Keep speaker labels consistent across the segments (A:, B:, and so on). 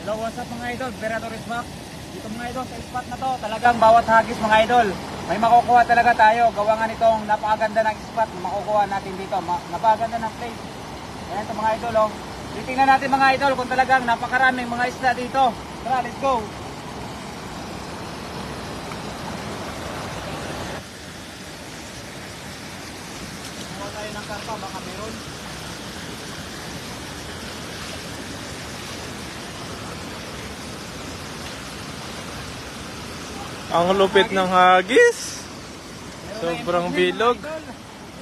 A: Hello, what's up mga idol? Berador is back. Dito mga idol, sa spot na to, talagang bawat hagis mga idol, may makukuha talaga tayo. Gawa nga nitong napakaganda ng spot na makukuha natin dito. Napakaganda ng place. Ayan ito mga idol, oh. Titingnan natin mga idol kung talagang napakaraming mga isda dito. Tara, let's go! Kuha tayo ng karpa, baka meron.
B: Ang lupit ng hagis. Sobrang bilog.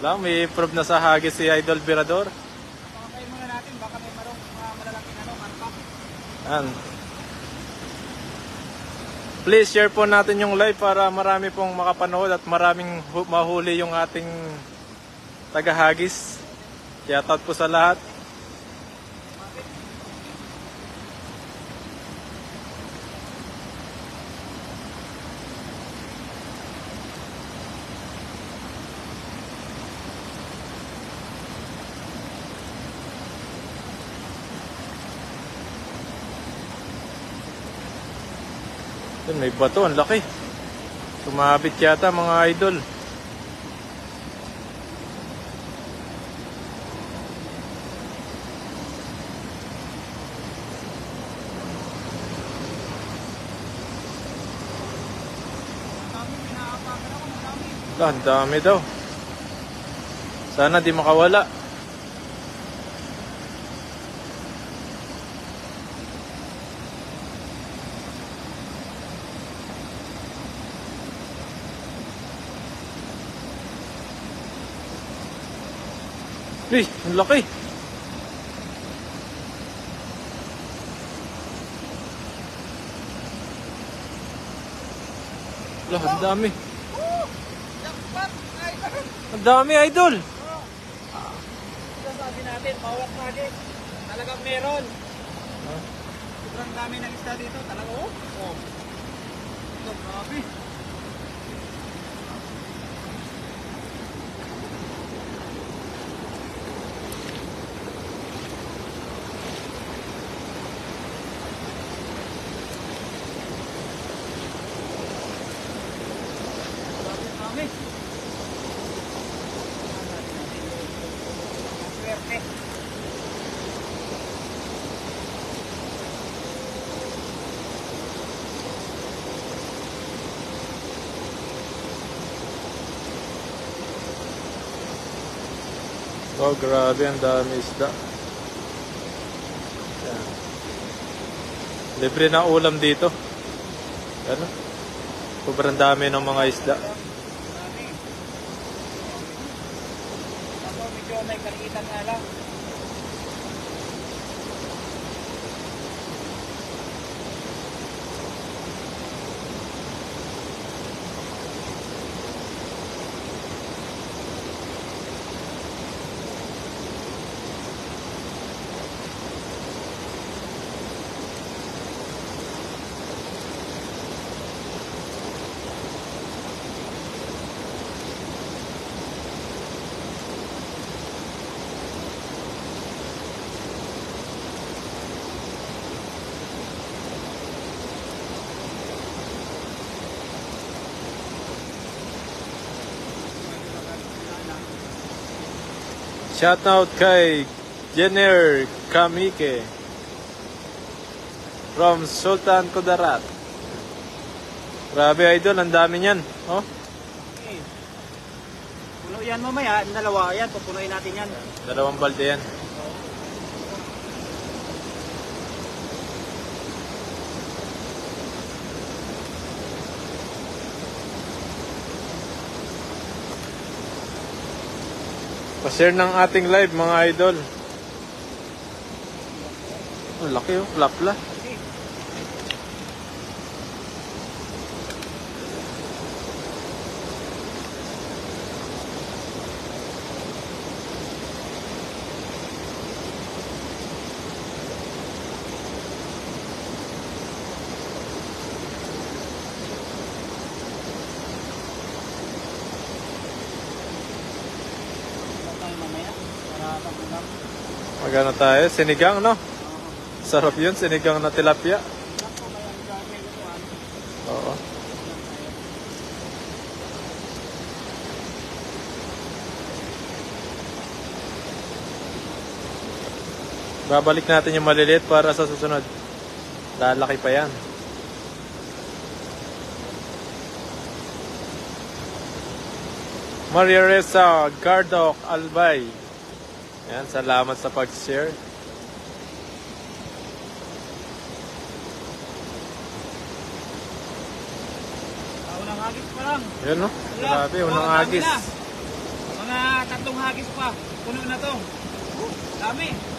B: Lang, may proof na sa hagis si Idol Berador.
A: Pakain muna natin, baka may malalaking marpa.
B: Yan. Please share po natin yung live para marami pong makapanood at maraming mahuli yung ating taga-hagis. Shoutout po sa lahat. Yun, may bato, ang laki. Sumabit yata mga idol. Ang dami daw. Sana di makawala. Uy, ang laki. Lah, ang dami. Ang dami, idol.
A: Sabi natin, bawat hagis, talagang meron. Sobrang dami ng isda dito, talaga oh. Ito, grabe. Dami. Swerte.
B: Oh, grabe, ang dami isda. Yan. Libre na ulam dito. Ano? Sobrang dami ng mga isda.
A: Dami. Ako medyo may kaliitan nga lang.
B: Shoutout kay Jenner Kamike from Sultan Kudarat. Grabe idol, ang dami niyan. Oh,
A: Okay. Puno yan mamaya, dalawa yan, pupunuin natin yan.
B: dalawang balde yan. Pa-share ng ating live mga idol. Ang laki oh, plapla.
A: Mamaya, para pag-ulam.
B: Magano tayo? Sinigang, no? Sarap yun, sinigang na tilapia.
A: Sakto ba yan? May lutuan.
B: Oo. Babalik natin yung maliliit para sa susunod. Lalaki pa yan. Maria Reza Gardok Albay. Yan, salamat sa pag-share.
A: Unang hagis pa lang.
B: Yan no? Grabe, unang
A: dami
B: agis.
A: na. Mga 3 hagis pa. Puno na to. Dami.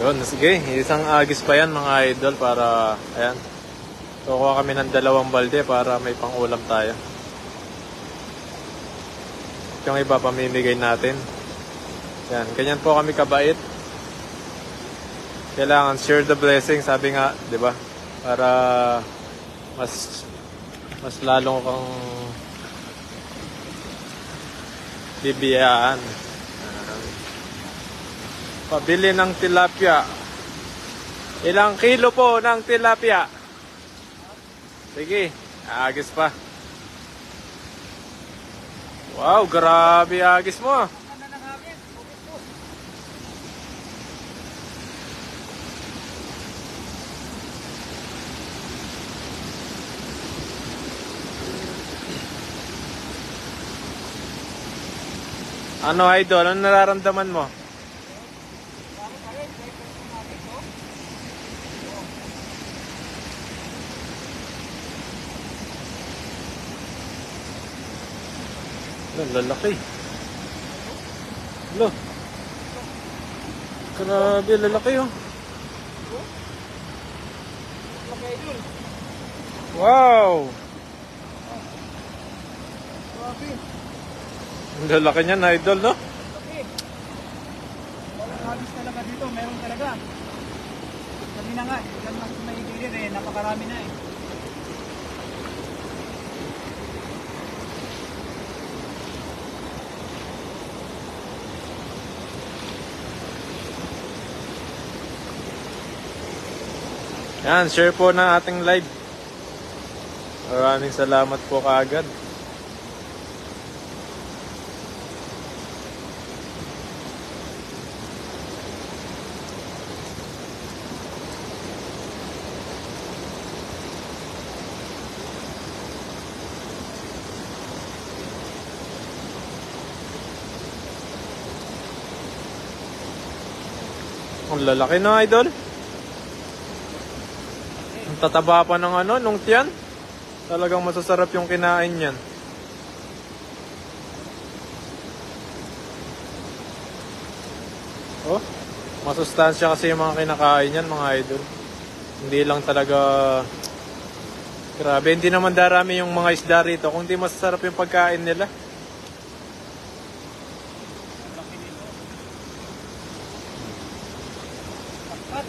B: Yun, sige. Isang agis pa yan mga idol para, ayan. Kukuha kami ng 2 balde para may pang-ulam tayo. Yung iba pamimigay natin. Yan, ganyan po kami kabait. Kailangan share the blessing, sabi nga, 'di ba? Para mas lalong kang bibiyaan. Pabili ng tilapia. Ilang kilo po ng tilapia? Sige, agis pa. Wow, grabe agis mo.
A: Ganda ng hagis. Okay po.
B: Ano idol, ano nararamdaman mo?
A: Dami pa rin. May pwede hagis, oh.
B: Lalaki. Lo. Grabe, lalaki oh.
A: Okay, idol.
B: Wow!
A: Grabe.
B: Ang lalaki niyan, idol, no?
A: Okay. Walang hagis talaga dito. Meron talaga. Sabi na nga, yan lang may ibigin eh. Napakarami na eh.
B: Yan, share po na ating live. Maraming salamat po kaagad. Ang lalaki na idol. Ang tataba pa ng ano, nung tiyan. Talagang masasarap yung kinain niyan. Oh, masustansya kasi yung mga kinakain niyan mga idol. Hindi lang talaga... Grabe, hindi naman darami yung mga isda rito kung di masasarap yung pagkain nila.
A: Laki nito. Tapat.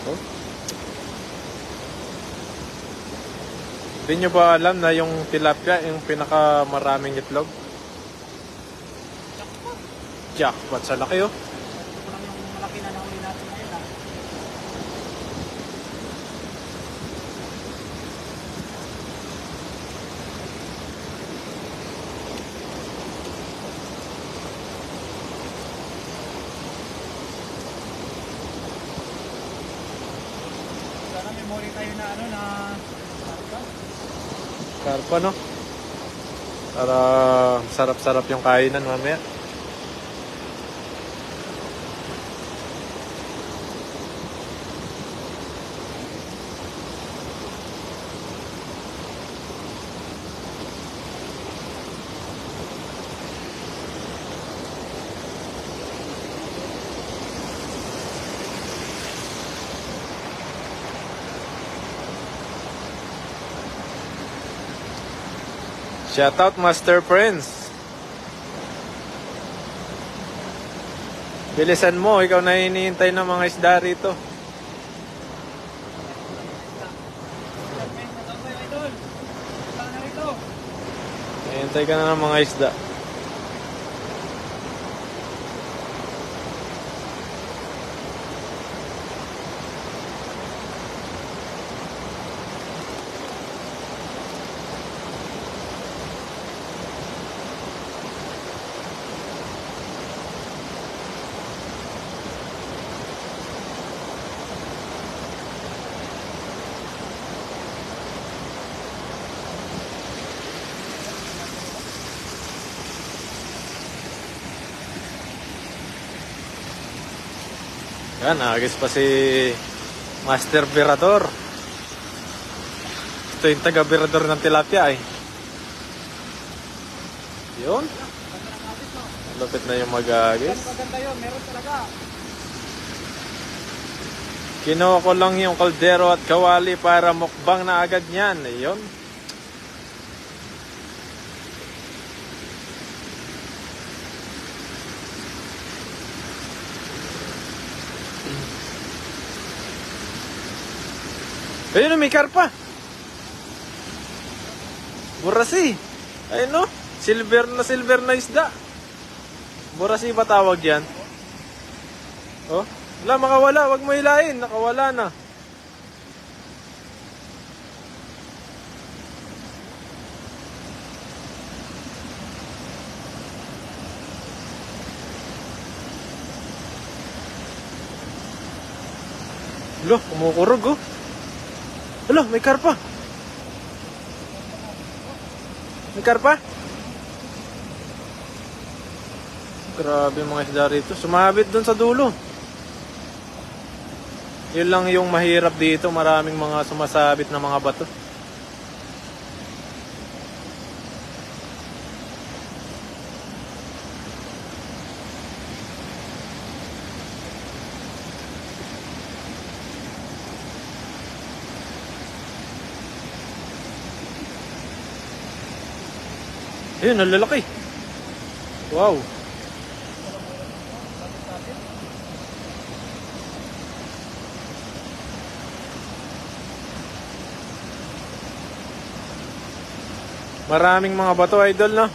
B: Oh. Hindi nyo ba alam na yung tilapia yung pinakamaraming itlog? Jackpot sa laki oh.
A: Ito lang yung malaki na nahuli natin ngayon ah. Sana may muli tayo na ano na karpa.
B: Karpa no? Para sarap-sarap yung kainan mamaya. Shoutout Master Prince. Bilisan mo, ikaw na hinihintay ng mga isda rito. Hintay ka na ng mga isda. Yan, agis pa si Master Virador. Ito yung taga-virador ng tilapia eh. Yun. Lupit na yung mag-agis.
A: Maganda yun, meron talaga.
B: Kinuha ko lang yung kaldero at kawali para mukbang na agad niyan. Yun. Ayun, may karpa. Burasi. Ayun no. Silver na isda. Burasi ba tawag yan? Oh, wala, makawala. Wag mo hilahin. Nakawala na. Lo, kumukurog oh. Alo, may karpa. May karpa? Grabe mga isda rito. Sumabit dun sa dulo. Yun lang yung mahirap dito. Maraming mga sumasabit na mga bato. Ayun, ang lalaki. Wow. Maraming mga bato, idol, no?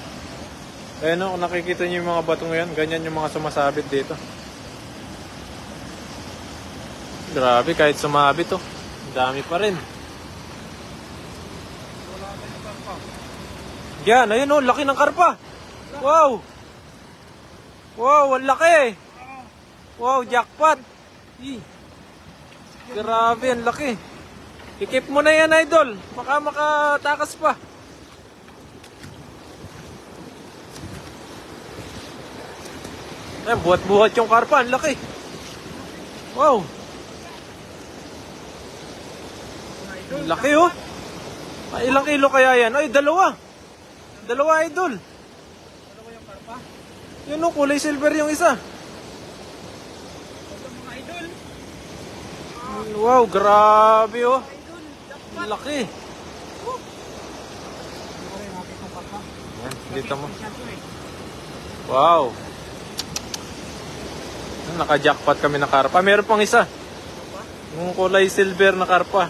B: Ayun, no? Kung nakikita nyo yung mga bato ngayon, ganyan yung mga sumasabit dito. Grabe, kahit sumabit, oh. Ang dami pa rin. Yan, ayun oh, laki ng karpa. Wow. Wow, ang laki. Wow, jackpot. Grabe, ang laki. Ikip mo na yan, idol. Baka makatakas pa. Ayan, buhat-buhat yung karpa, ang laki. Wow. Ang laki oh. Ay, ilang kilo kaya yan? Ay, dalawa, idol.
A: Dalawa yung karpa.
B: Yun o, kulay silver yung isa.
A: Ito mga idol.
B: Wow, grabe oh. Ang laki. Yan, dito mo. Wow. Naka-jackpot kami na karpa. Meron pang isa. Yung kulay silver na karpa.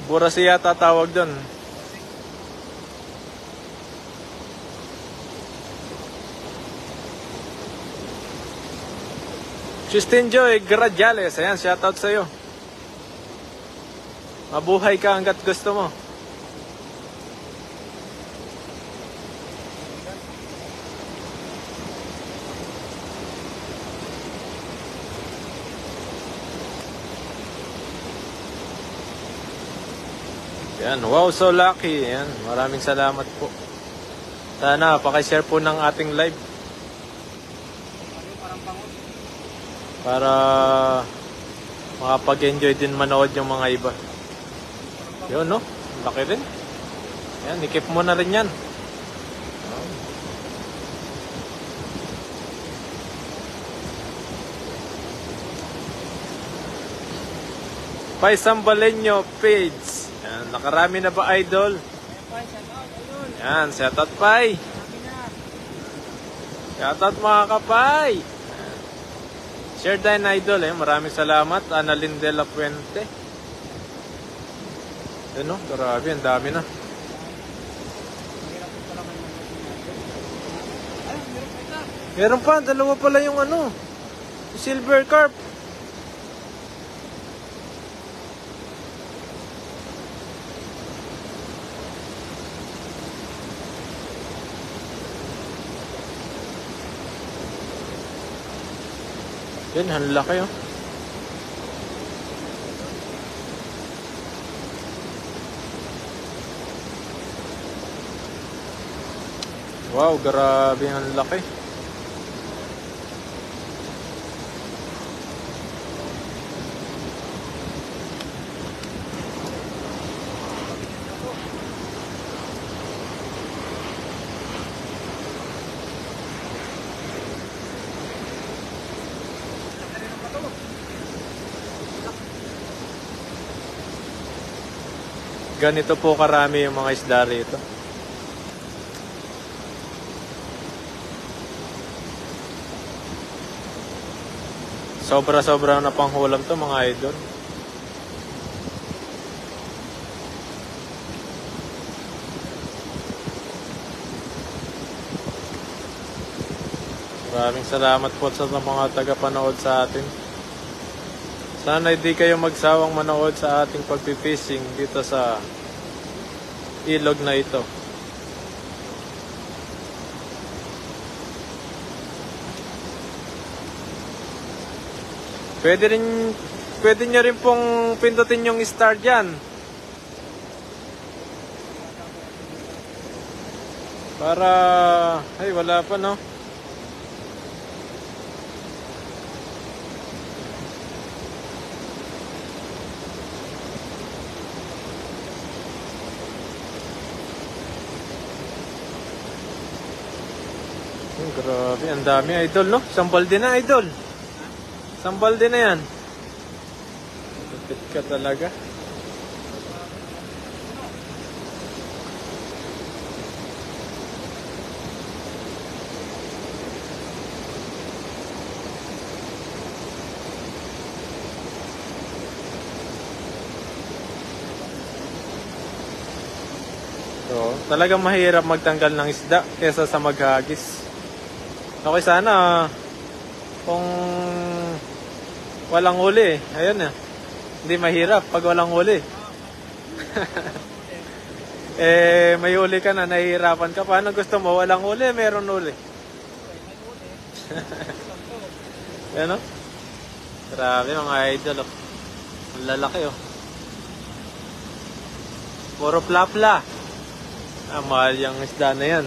B: Burasi yata tawag doon. Justin Joy Gradiales, ayan, shoutout sa'yo. Mabuhay ka hanggat gusto mo. Yan, wow, so lucky. Yan, maraming salamat po. Sana paki-share po ng ating live. Para makapag-enjoy din manood yung mga iba. Yun, no? Laki rin. Yan, ikip mo na rin yan. Pai Sambalenyo page. Yan, nakarami na ba, idol?
A: Bye, shout out, idol.
B: Yan, shoutout Pai.
A: Sabi na.
B: Shoutout mga kapay. Share din idol eh. Maraming salamat. Annalyn de la Puente. Ano? Grabe, ang dami na.
A: Mahirap po pala kayo mag-idol. Ay, meron pa isa.
B: Meron pa, dalawa pala yung ano. Silver carp. Yan, ang laki oh. Wow, grabe ang laki. Ganito po karami yung mga isda rito. Sobra-sobra na panghulam to mga idol. Maraming salamat po sa mga taga-panood sa atin. Sana hindi kayo magsawang manood sa ating pagpipishing dito sa ilog na ito. Pwede nyo rin pong pindutin yung star dyan. Para, ay wala pa no. Grabe, ang dami idol no. Isang balde na idol. Isang balde na yan. Lupit ka talaga. So, talagang mahirap magtanggal ng isda kesa sa maghagis. Okay sana kung walang huli. Ayun na. Hindi mahirap pag walang huli. May huli ka na, nahihirapan ka. Paano gusto mo? Walang huli, meron huli. Ano? Grabe mga idol. Oh. Ang lalaki oh. Puro plapla. Mahal yung isda na yan.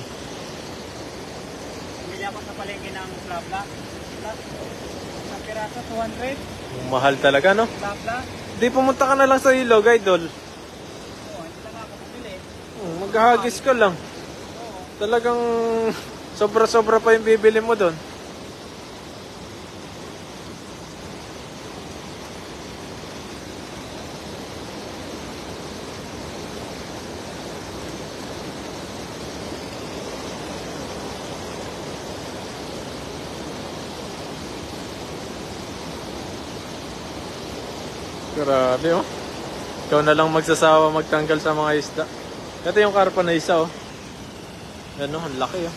A: Bumili ako sa palengke ng plapla. Isang piraso, 200.
B: Mahal talaga, no?
A: Plapla.
B: Di pumunta ka na lang sa ilog, idol.
A: Oo, hindi lang ako bumili.
B: Maghahagis ka lang.
A: Oo.
B: Talagang sobra-sobra pa yung bibili mo doon. Grabe oh. Ikaw na lang magsasawa magtanggal sa mga isda. Ito yung karpa na isa oh. Ano, ang laki oh.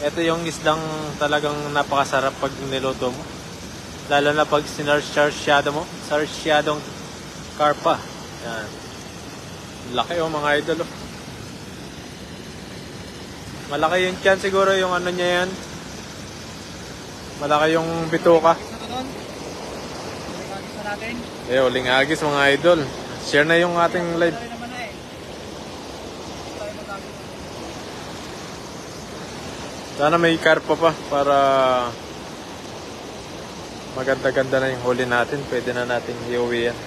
B: Ito yung isdang talagang napakasarap pag niluto mo. Lalo na pag sinarsyado mo. Sarsyadong karpa. Yan. Laki oh mga idol oh. Malaki yung tiyan siguro yung ano niya yan. Malaki yung bituka.
A: Isa doon. Pagkakagis na natin.
B: Uling agis mga idol. Share na yung ating live.
A: Sorry naman na eh. Tayo magkagis.
B: Sana may karpa pa para maganda-ganda na yung huli natin. Pwede na natin iuwi yan.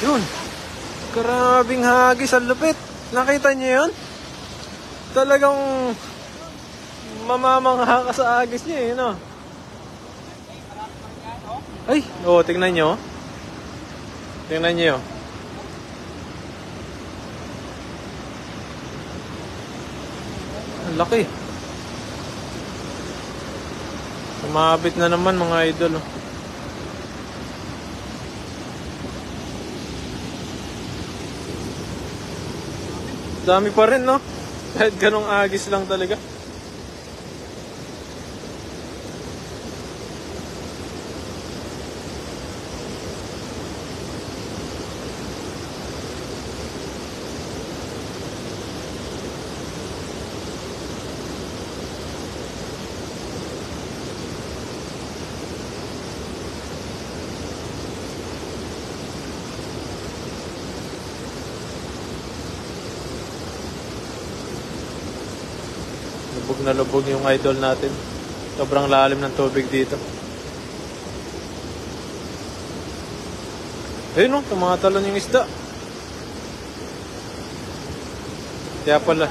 B: Yun. Grabing hagis. Ang lupit. Nakita niyo yun? Talagang mamamangha ka sa hagis niya eh. No? Ay, oo, tingnan nyo. Tingnan nyo. Ang laki. Sumabit na naman mga idol. Oh. Dami pa rin, no? Kahit ganong agis lang talaga. Lubog na lubog yung idol natin. Sobrang lalim ng tubig dito. Ayun no, tumatalon yung isda. Kaya pala.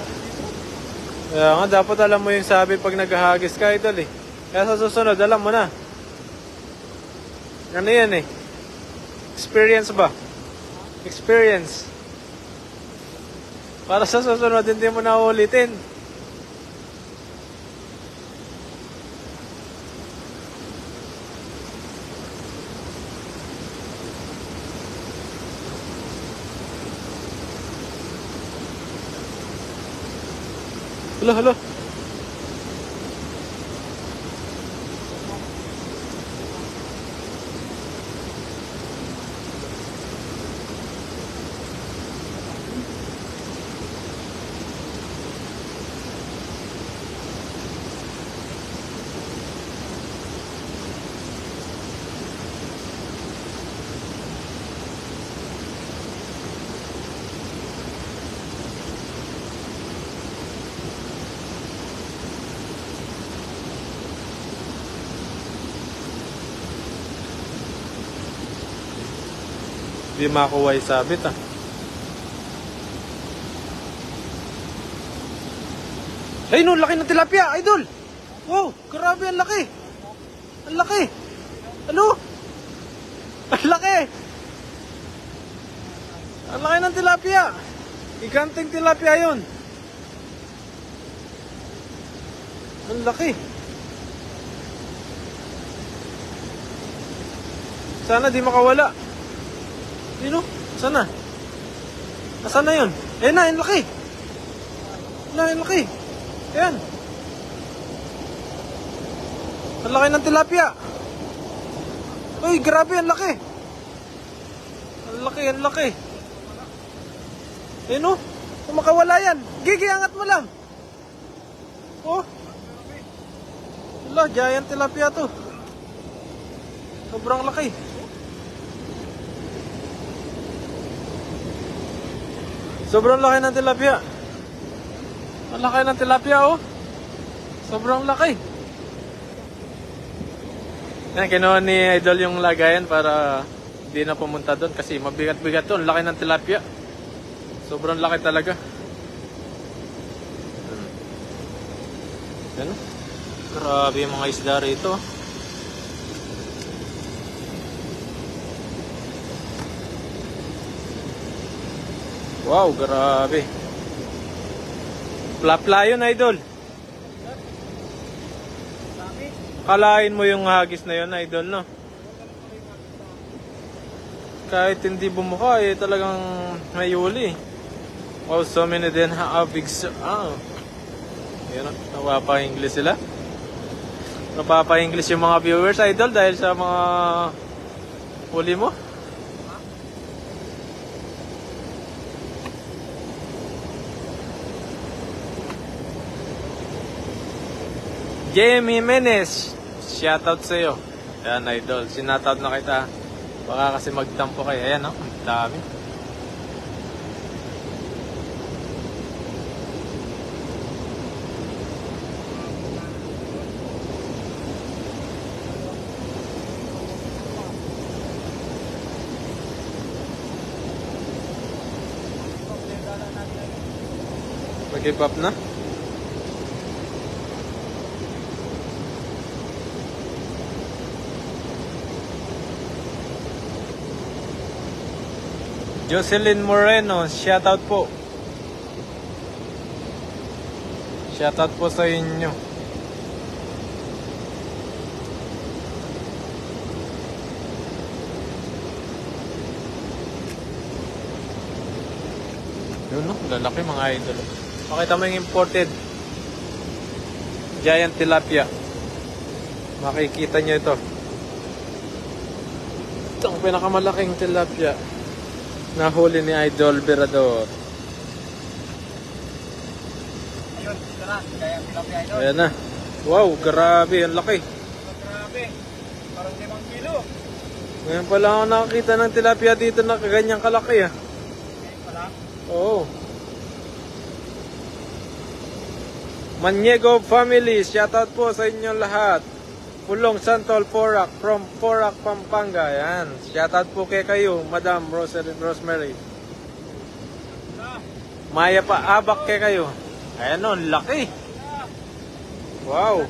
B: Kaya nga, dapat alam mo yung sabi pag naghahagis ka, idol eh. Kaya sa susunod, alam mo na. Ano yan eh? Experience ba? Experience. Para sa susunod, hindi mo na ulitin. Hala, hala. Hindi makuha yung sabit ah. Ay no, laki ng tilapia, idol! Wow, grabe, ang laki! Ang laki! Ano? Ang laki! Ang laki ng tilapia! Giganting tilapia yun! Ang laki! Sana di makawala. Sino? Sana? Nasaan na yun? Ayan na, ang laki! Ang laki! Ayan! Ang laki ng tilapia! Uy, grabe, ang laki! Ang laki, ang laki! Ayan o! Kung makawala yan! Gigi, angat mo lang! Oh! Wala, giant tilapia to! Sobrang laki! Sobrang laki ng tilapia. Ang laki ng tilapia, oh. Sobrang laki. Yan, kinuha ni Idol yung lagayan para hindi na pumunta doon kasi mabigat-bigat doon. Laki ng tilapia. Sobrang laki talaga. Yan. Grabe yung mga isda rito. Wow, grabe. Plapla yun, Idol. Kalain mo yung hagis na yun, Idol, no? Kahit hindi bumuka, eh, talagang may huli. Wow, so many din big Yan, napapa-English sila. Napapa-English yung mga viewers, Idol, dahil sa mga huli mo. Jamie Menes, shoutout sa iyo. Ayan, Idol, sinoutout na kita. Baka kasi magtampo kayo. Ayan, no? Ang dami. Give up na. Jocelyn Moreno, shoutout po. Shoutout po sa inyo. Yun no, lalaki mga idol. Makita mo yung imported giant tilapia. Makikita nyo ito. Ito ang pinakamalaking tilapia. Nahuli ni Idol Virador.
A: Ayun, ito na. Kaya tilapia idol.
B: Ayan na. Wow, grabe. Ang laki.
A: Grabe. Parang 5 kilo.
B: Ngayon pala ako nakakita ng tilapia dito na kaganyang kalaki ah.
A: Ngayon pala.
B: Oo. Maniego family, shoutout po sa inyo lahat. Pulong Santol Porac from Porac, Pampanga. Yan. Shoutout po kay kayo, Madam Rosemary. Maya pa abak kay kayo. Ayan o, laki. Wow.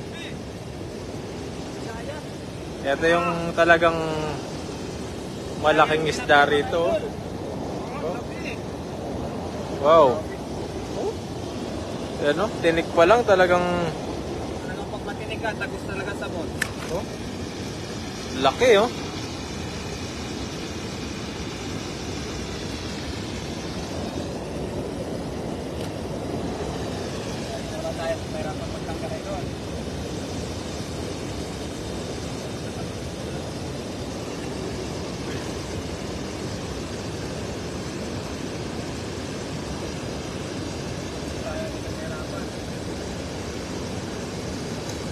B: Ito yung talagang malaking isda rito. Oh. Wow. Ayan o, tinik pa lang talagang
A: Talagang pag matinig ka, tagos talaga sa bot.
B: oh. Laki oh.
A: Wala tayo mahirapan magtanggal idol.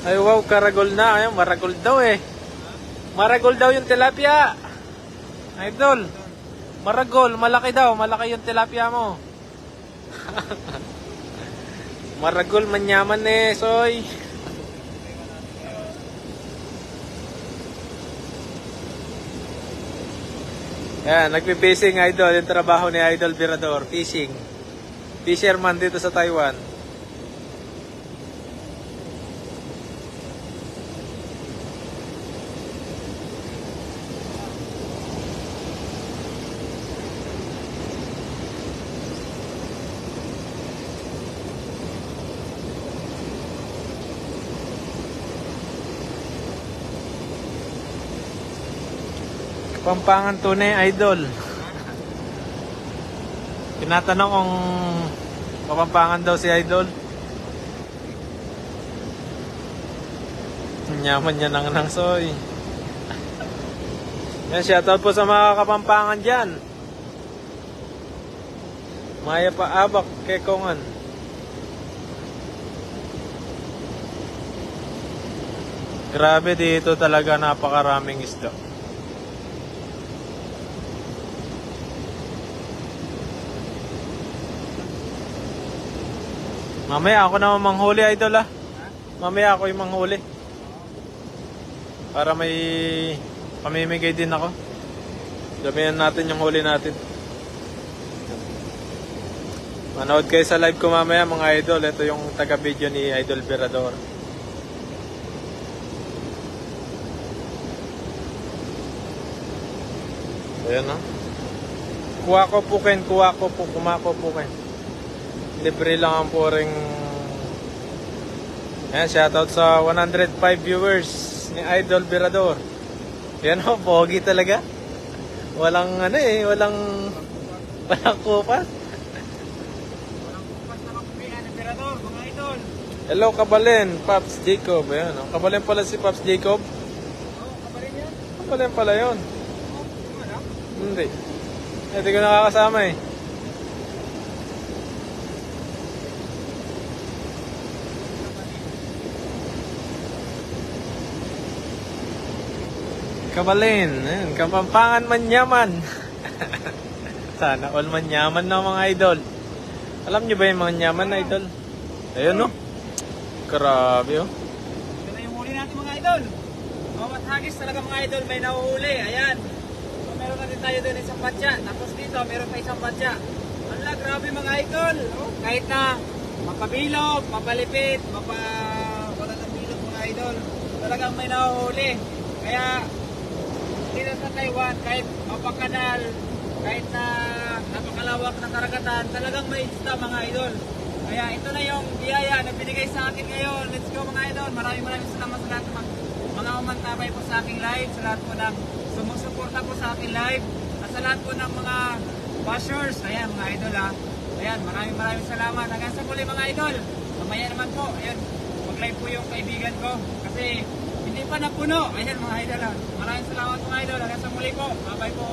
B: Ay wow, karagol na. Ayun, maragol daw eh. Maragol daw yung tilapia. Idol. Maragol, malaki daw. Malaki yung tilapia mo. Maragol, manyaman eh, soy. Yan, nagpi-fishing idol. Yung trabaho ni Idol Virador. Fishing. Fisherman dito sa Taiwan. Pampangan tunay, idol. Tinatanong kung kapampangan daw si idol. Nyaman niya ng soy. Yan, shoutout po sa mga kapampangan dyan. Maya pa abak, kekongan. Grabe dito talaga, napakaraming isda. Mamaya ako na manghuli, idol ah. Mamaya ako yung manghuli. Para may pamimigay din ako. Damihan natin yung huli natin. Manood kayo sa live ko mamaya mga idol. Ito yung taga-video ni Idol Virador. Ayan ah. Kuha ko pukin, kumako pukin. Libre lang ang puring. Ayan, shoutout sa 105 viewers ni Idol Virador. Yan o, pogi talaga. Walang ano eh, walang kupas.
A: Walang kupas na kapupian ni Virador, mga idol.
B: Hello, Kabalen, Pops Jacob. Ayan o, Kabalen pala si Pops Jacob.
A: Oo, kabarin yan.
B: Kabalen pala yun.
A: Oo, wala.
B: Hindi. Hindi ko nakakasama eh. Kabalin, ayan, Kapampangan Manyaman. Sana all manyaman na mga idol. Alam nyo ba yung manyaman na idol? Ayun no. Grabe oh.
A: Ito na yung huli natin mga idol. Bawat hagis talaga mga idol may nahuhuli. Ayan. So, meron na din tayo doon isang batya. Tapos dito meron pa isang batya. Ala, grabe mga idol. Oh, kahit na mapabilog, mapalipit, wala ng bilog mga idol. Talagang may nahuhuli. Kaya dito sa Taiwan, kahit mapakanal, kahit na napakalawak ng karagatan, talagang may isda mga idol. Kaya ito na yung biyaya na binigay sa akin ngayon. Let's go mga idol. Maraming salamat sa lahat ng mga umantabay po sa aking live, sa lahat po ng sumusuporta po sa aking live, at sa lahat po ng mga washers. Ayan mga idol ha. Ayan, maraming salamat. Hanggang sa muli mga idol. Mamaya naman po, ayan, mag-live po yung kaibigan ko. Kasi hindi pa napuno. Ayan mga idol ha. Maraming salamat mga idol. Hanggang sa muli po. Bye-bye po.